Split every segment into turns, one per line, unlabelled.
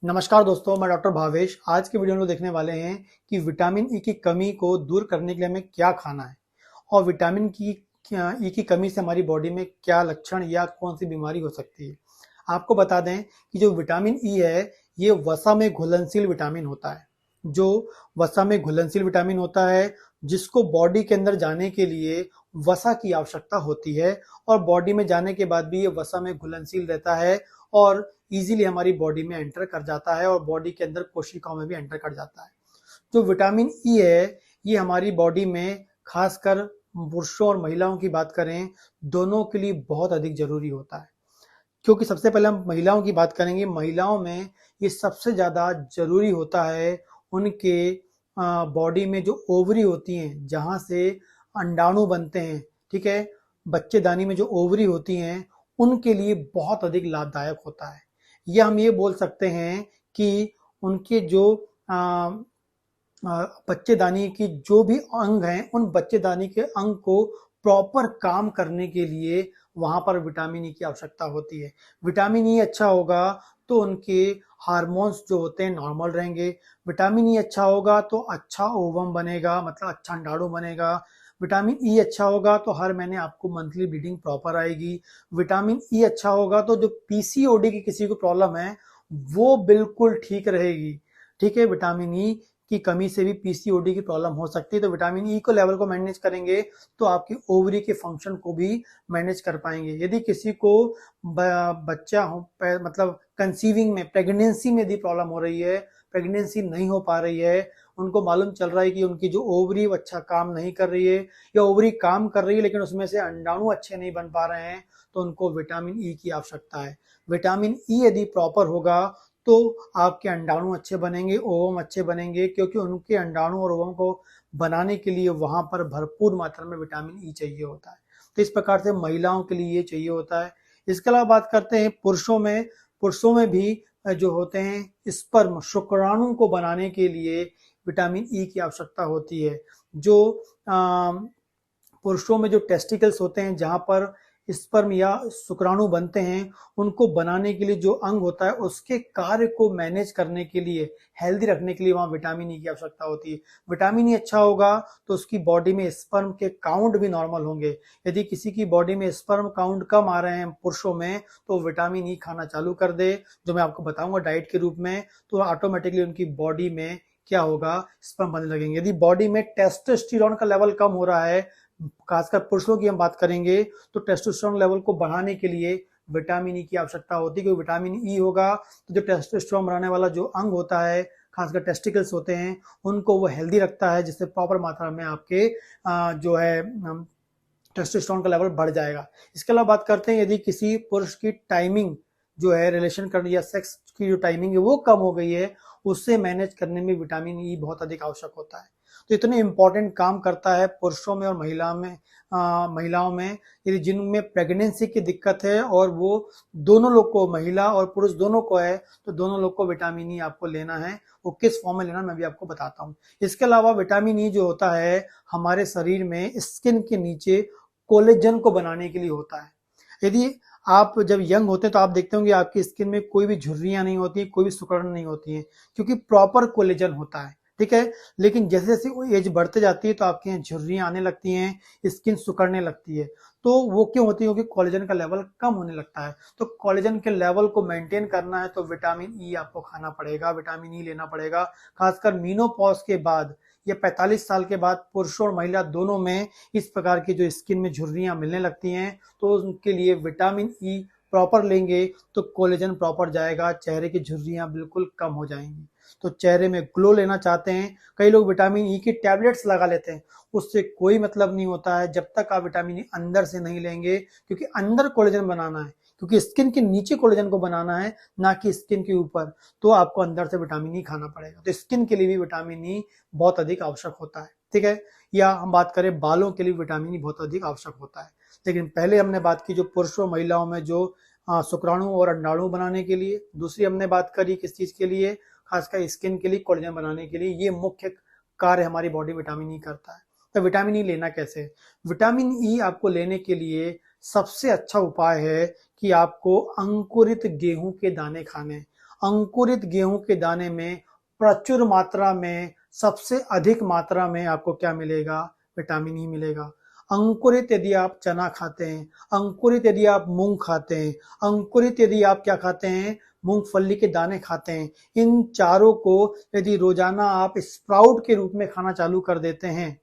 नमस्कार दोस्तों, मैं डॉक्टर भावेश। आज के वीडियो में देखने वाले हैं कि विटामिन ई की कमी को दूर करने के लिए हमें क्या खाना है और विटामिन की ई की कमी से हमारी बॉडी में क्या लक्षण या कौन सी बीमारी हो सकती है। आपको बता दें कि जो विटामिन ई है, ये वसा में घुलनशील विटामिन होता है। जो वसा में घुलनशील विटामिन होता है, जिसको बॉडी के अंदर जाने के लिए वसा की आवश्यकता होती है और बॉडी में जाने के बाद भी ये वसा में घुलनशील रहता है और इजीली हमारी बॉडी में एंटर कर जाता है और बॉडी के अंदर कोशिकाओं में भी एंटर कर जाता है। जो विटामिन ई है, ये हमारी बॉडी में खासकर पुरुषों और महिलाओं की बात करें, दोनों के लिए बहुत अधिक जरूरी होता है। क्योंकि सबसे पहले हम महिलाओं की बात करेंगे। महिलाओं में ये सबसे ज्यादा जरूरी होता है। उनके बॉडी में जो ओवरी होती हैं, जहां से अंडाणु बनते हैं, ठीक है, बच्चेदानी में जो ओवरी होती हैं, उनके लिए बहुत अधिक लाभदायक होता है। या हम ये बोल सकते हैं कि उनके जो बच्चेदानी की जो भी अंग हैं, उन बच्चेदानी के अंग को प्रॉपर काम करने के लिए वहां पर विटामिन ई की आवश्यकता होती है। विटामिन ई अच्छा होगा तो उनके हार्मोन्स जो होते हैं नॉर्मल रहेंगे। विटामिन ई अच्छा होगा तो अच्छा ओवम बनेगा, मतलब अच्छा अंडाणु बनेगा। विटामिन ई अच्छा होगा तो हर महीने आपको मंथली ब्लीडिंग प्रॉपर आएगी। विटामिन ई अच्छा होगा तो जो पीसीओडी की किसी को प्रॉब्लम है, वो बिल्कुल ठीक रहेगी। ठीक है, विटामिन ई की कमी से भी पीसीओडी की प्रॉब्लम हो सकती है। तो विटामिन ई को लेवल को मैनेज करेंगे तो आपकी ओवरी के फंक्शन को भी मैनेज कर पाएंगे। यदि किसी को बच्चा हो, मतलब कंसीविंग में, प्रेगनेंसी में यदि प्रॉब्लम हो रही है, प्रेगनेंसी नहीं हो पा रही है, उनको मालूम चल रहा है कि उनकी जो ओवरी अच्छा काम नहीं कर रही है या ओवरी काम कर रही है लेकिन उसमें से अंडाणु अच्छे नहीं बन पा रहे हैं, तो उनको विटामिन ई की आवश्यकता है। विटामिन ई यदि प्रॉपर होगा तो आपके अंडाणु अच्छे बनेंगे, ओवम अच्छे बनेंगे, क्योंकि उनके अंडाणु और ओवम को बनाने के लिए वहां पर भरपूर मात्रा में विटामिन ई चाहिए होता है। तो इस प्रकार से महिलाओं के लिए ये चाहिए होता है। इसके अलावा बात करते हैं पुरुषों में। पुरुषों में भी जो होते हैं स्पर्म, शुक्राणु को बनाने के लिए विटामिन ई की आवश्यकता होती है। जो पुरुषों में जो टेस्टिकल्स होते हैं, जहां पर स्पर्म या शुक्राणु बनते हैं, उनको बनाने के लिए जो अंग होता है, उसके कार्य को मैनेज करने के लिए, हेल्दी रखने के लिए वहां विटामिन ई की आवश्यकता होती है। विटामिन ई अच्छा होगा तो उसकी बॉडी में स्पर्म के काउंट भी नॉर्मल होंगे। यदि किसी की बॉडी में स्पर्म काउंट कम आ रहे हैं पुरुषों में, तो विटामिन ई खाना चालू कर दे, जो मैं आपको बताऊंगा डाइट के रूप में, तो ऑटोमेटिकली उनकी बॉडी में क्या होगा, स्पर्म बनने लगेंगे। यदि बॉडी में टेस्टोस्टेरोन का लेवल कम हो रहा है, खासकर पुरुषों की हम बात करेंगे, तो टेस्टोस्टेरोन लेवल को बढ़ाने के लिए विटामिन ई की आवश्यकता होती है। क्योंकि विटामिन ई होगा तो जो टेस्टोस्टेरोन बढ़ाने वाला जो अंग होता है, खासकर टेस्टिकल्स होते हैं, उनको वो हेल्दी रखता है, जिससे प्रॉपर मात्रा में आपके जो है टेस्टोस्टेरोन का लेवल बढ़ जाएगा। इसके अलावा बात करते हैं, यदि किसी पुरुष की टाइमिंग जो है रिलेशन करने या सेक्स की जो टाइमिंग है वो कम हो गई है, उससे मैनेज करने में विटामिन ई बहुत अधिक आवश्यक होता है। तो इतने इंपॉर्टेंट काम करता है पुरुषों में और महिलाओं में। यदि जिनमें प्रेगनेंसी की दिक्कत है और वो दोनों लोग को, महिला और पुरुष दोनों को है, तो दोनों लोग को विटामिन ई आपको लेना है। वो किस फॉर्म में लेना मैं भी आपको बताता हूँ। इसके अलावा विटामिन ई जो होता है हमारे शरीर में स्किन के नीचे कोलेजन को बनाने के लिए होता है। यदि आप जब यंग होते हैं तो आप देखते होंगे आपकी स्किन में कोई भी झुर्रियां नहीं होती, कोई भी सिकुड़न नहीं होती है, क्योंकि प्रॉपर कोलेजन होता है। ठीक है, लेकिन जैसे जैसे एज बढ़ते जाती है तो आपके यहाँ झुर्रियां आने लगती हैं, स्किन सिकुड़ने लगती है। तो वो क्यों होती है? क्योंकि कोलेजन का लेवल कम होने लगता है। तो कोलेजन के लेवल को मेंटेन करना है तो विटामिन ई आपको खाना पड़ेगा, विटामिन ई लेना पड़ेगा। खासकर मीनोपॉज के बाद या 45 साल के बाद पुरुषों और महिला दोनों में इस प्रकार की जो स्किन में झुर्रियां मिलने लगती हैं, तो उनके लिए विटामिन ई प्रॉपर लेंगे तो कोलेजन प्रॉपर जाएगा, चेहरे की झुर्रियां बिल्कुल कम हो जाएंगी। तो चेहरे में ग्लो लेना चाहते हैं, कई लोग विटामिन ई की टैबलेट्स लगा लेते हैं, उससे कोई मतलब नहीं होता है जब तक आप विटामिन ई अंदर से नहीं लेंगे। क्योंकि अंदर कोलेजन बनाना है, क्योंकि स्किन के नीचे कोलेजन को बनाना है, ना कि स्किन के ऊपर, तो आपको अंदर से विटामिन ई खाना पड़ेगा। तो स्किन के लिए भी विटामिन ई बहुत अधिक आवश्यक होता है। ठीक है, या हम बात करें बालों के लिए विटामिन ई बहुत अधिक आवश्यक होता है। लेकिन पहले हमने बात की जो पुरुषों महिलाओं में जो शुक्राणु और अंडाणु बनाने के लिए, दूसरी हमने बात करी किस चीज के लिए, खासकर स्किन के लिए, कोलेजन बनाने के लिए। ये मुख्य कार्य हमारी बॉडी विटामिन ई करता है। तो विटामिन ई लेना कैसे? विटामिन ई आपको लेने के लिए सबसे अच्छा उपाय है कि आपको अंकुरित गेहूं के दाने खाने। अंकुरित गेहूं के दाने में प्रचुर मात्रा में, सबसे अधिक मात्रा में आपको क्या मिलेगा? विटामिन ई मिलेगा। अंकुरित यदि आप चना खाते हैं, अंकुरित यदि आप मूंग खाते हैं, अंकुरित यदि आप क्या खाते हैं? मूंगफली के दाने खाते हैं, इन चारों को यदि रोजाना आप स्प्राउट के रूप में खाना चालू कर देते हैं,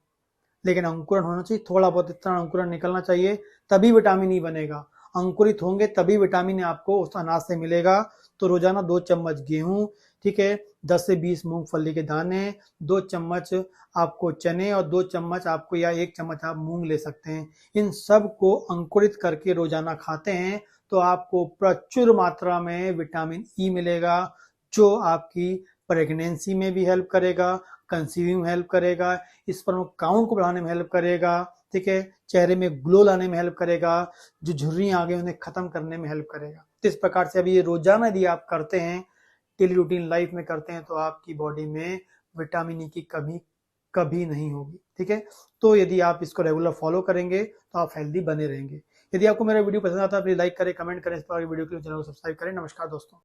लेकिन अंकुरण होना चाहिए, थोड़ा बहुत इतना अंकुरण निकलना चाहिए, तभी विटामिन ई बनेगा। अंकुरित होंगे तभी विटामिन आपको उस अनाज से मिलेगा। तो रोजाना 2 चम्मच गेहूं, ठीक है, 10 से 20 मूंगफली के दाने, 2 चम्मच आपको चने और 2 चम्मच आपको या 1 चम्मच आप मूंग ले सकते हैं। इन सब को अंकुरित करके रोजाना खाते हैं तो आपको प्रचुर मात्रा में विटामिन ई मिलेगा, जो आपकी प्रेगनेंसी में भी हेल्प करेगा, कंसीविंग में हेल्प करेगा, स्पर्म काउंट को बढ़ाने में हेल्प करेगा, ठीक है, चेहरे में ग्लो लाने में हेल्प करेगा, जो झुर्रियां आ गई उन्हें खत्म करने में हेल्प करेगा। तो इस प्रकार से अभी ये रोजाना यदि आप करते हैं, डेली रूटीन लाइफ में करते हैं, तो आपकी बॉडी में विटामिन ई की कमी कभी नहीं होगी, ठीक है। तो यदि आप इसको रेगुलर फॉलो करेंगे तो आप हेल्दी बने रहेंगे। यदि आपको मेरा वीडियो पसंद आता है, प्लीज लाइक करें, कमेंट करें, इस प्रकार की वीडियो के लिए चैनल को सब्सक्राइब करें। नमस्कार दोस्तों।